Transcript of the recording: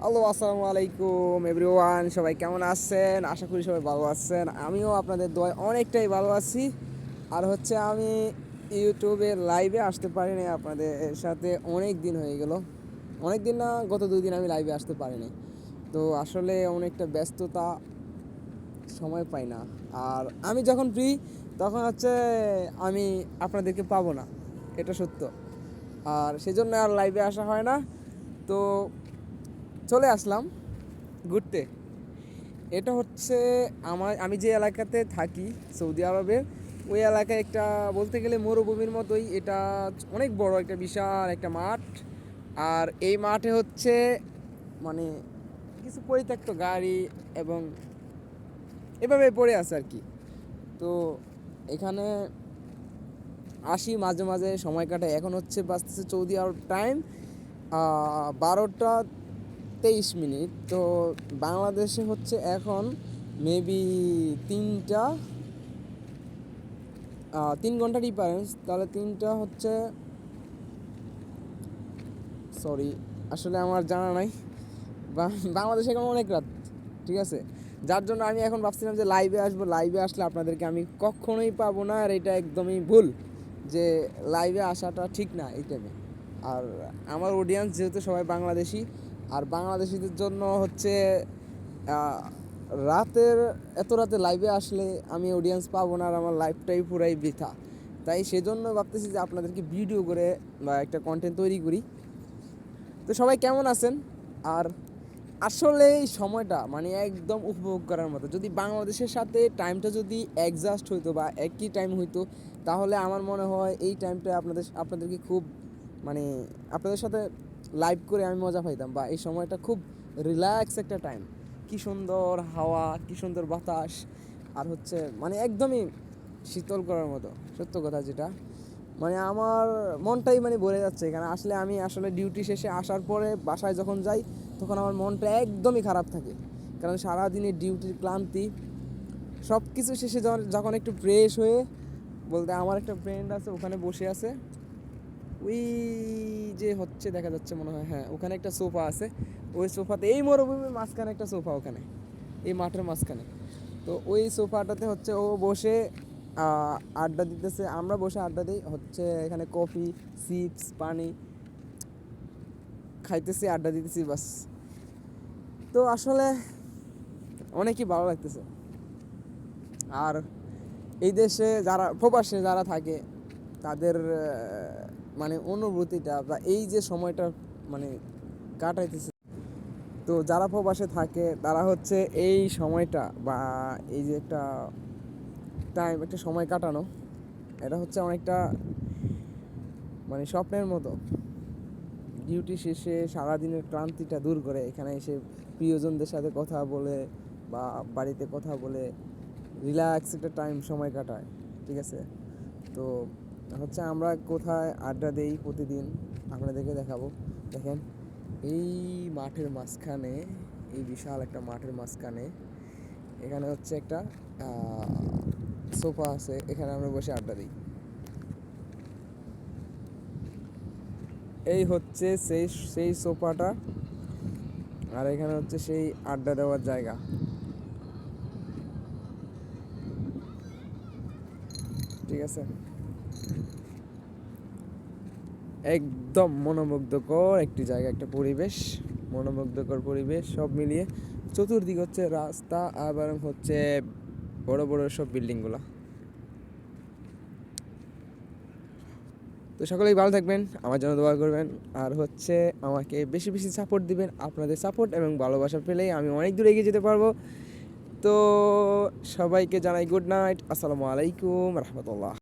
Hello, আসসালামু আলাইকুম everyone. সবাই কেমন আছেন? আশা করি সবাই ভালো আছেন। আমিও আপনাদের দোয়ায় অনেকটাই ভালো আছি। আর হচ্ছে আমি ইউটিউবে লাইভে আসতে পারিনি আপনাদের সাথে, অনেক দিন হয়ে গেল। অনেক দিন না, গত 2 দিন আমি লাইভে আসতে পারিনি। তো আসলে অনেকটা ব্যস্ততা, সময় পাই না। আর আমি যখন ফ্রি তখন হচ্ছে আমি আপনাদেরকে পাবো না, এটা সত্য। আর সেজন্য আর লাইভে আসা হয় না। তো চলে আসলাম ঘুরতে। এটা হচ্ছে আমি যে এলাকাতে থাকি, সৌদি আরবের ওই এলাকায় একটা, বলতে গেলে মরুভূমির মতোই। এটা অনেক বড় একটা বিশাল একটা মাঠ। আর এই মাঠে হচ্ছে মানে কিছু পরিত্যক্ত গাড়ি এবং এভাবে পড়ে আছে আর কি। তো এখানে আসি মাঝে মাঝে, সময় কাটাই। এখন হচ্ছে বাজতেছে সৌদি আরব টাইম 12টা 23 মিনিট। তো বাংলাদেশে হচ্ছে এখন মেবি 3 ঘন্টা ডিফারেন্স। তাহলে তিনটা হচ্ছে, সরি, আসলে আমার জানা নাই। বাংলাদেশে এখন অনেক রাত, ঠিক আছে। যার জন্য আমি এখন ভাবছিলাম যে লাইভে আসবো। লাইভে আসলে আপনাদেরকে আমি কখনোই পাবো না, আর এটা একদমই ভুল যে লাইভে আসাটা ঠিক না এই টাইমে। আর আমার অডিয়েন্স যেহেতু সবাই বাংলাদেশি, আর বাংলাদেশিদের জন্য হচ্ছে রাতের এত রাতে লাইভে আসলে আমি অডিয়েন্স পাবো না, আর আমার লাইফটাই পুরাই বৃথা। তাই সেজন্য ভাবতেছি যে আপনাদেরকে ভিডিও করে বা একটা কন্টেন্ট তৈরি করি। তো সবাই কেমন আছেন? আর আসলে এই সময়টা মানে একদম উপভোগ করার মতো। যদি বাংলাদেশের সাথে টাইমটা যদি অ্যাডজাস্ট হইতো বা একই টাইম হইতো, তাহলে আমার মনে হয় এই টাইমটা আপনাদেরকে খুব মানে আপনাদের সাথে লাইভ করে আমি মজা পাইতাম। বা এই সময়টা খুব রিল্যাক্স একটা টাইম। কী সুন্দর হাওয়া, কী সুন্দর বাতাস, আর হচ্ছে মানে একদমই শীতল করার মতো। সত্য কথা যেটা, মানে আমার মনটাই মানে ভরে যাচ্ছে এখানে আসলে। আমি আসলে ডিউটি শেষে আসার পরে বাসায় যখন যাই, তখন আমার মনটা একদমই খারাপ থাকে। কারণ সারাদিনের ডিউটির ক্লান্তি সব কিছু শেষে যখন একটু ফ্রেশ হয়ে, বলতে আমার একটা ফ্রেন্ড আছে ওখানে বসে আছে, ওই যে হচ্ছে দেখা যাচ্ছে মনে হয়, হ্যাঁ ওখানে একটা সোফা আছে। ওই সোফাতে, এই মরুভূমির মাঝখানে একটা সোফা ওখানে, এই মাঠের মাঝখানে। তো ওই সোফাটাতে হচ্ছে ও বসে আড্ডা দিতেছে, আমরা বসে আড্ডা দিই। হচ্ছে এখানে কফি, চিপস, পানি খাইতেছি, আড্ডা দিতেছি, বাস। তো আসলে অনেকই ভালো লাগতেছে। আর এই দেশে যারা প্রবাসে যারা থাকে, তাদের মানে অনুভূতিটা বা এই যে সময়টা মানে কাটাইতেছে। তো যারা প্রবাসে থাকে তারা হচ্ছে এই সময়টা বা এই যে একটা টাইম, একটা সময় কাটানো, এটা হচ্ছে অনেকটা মানে স্বপ্নের মতো। ডিউটি শেষে সারাদিনের ক্লান্তিটা দূর করে এখানে এসে প্রিয়জনদের সাথে কথা বলে বা বাড়িতে কথা বলে রিল্যাক্স একটা টাইম সময় কাটায়, ঠিক আছে। তো হচ্ছে আমরা কোথায় আড্ডা দেই প্রতিদিন আপনাদেরকে দেখাবো। দেখেন, এই মাঠের মাঝখানে, এই বিশাল একটা মাঠের মাঝখানে এখানে হচ্ছে একটা সোফা আছে, এখানে আমরা বসে আড্ডা দিই। এই হচ্ছে সেই সেই সোফাটা, আর এখানে হচ্ছে সেই আড্ডা দেওয়ার জায়গা, ঠিক আছে। একদম মনোমুগ্ধকর একটি জায়গা, একটা পরিবেশ, মনোমুগ্ধকর পরিবেশ। সব মিলিয়ে চতুর্দিক হচ্ছে রাস্তা, আবার হচ্ছে বড় বড় সব বিল্ডিংগুলো। তো সকলেই ভালো থাকবেন, আমার জন্য দোয়া করবেন। আর হচ্ছে আমাকে বেশি বেশি সাপোর্ট দিবেন। আপনাদের সাপোর্ট এবং ভালোবাসা পেলেই আমি অনেক দূর এগিয়ে যেতে পারবো। তো সবাইকে জানাই গুড নাইট, আসসালামু আলাইকুম রহমতুল্লাহ।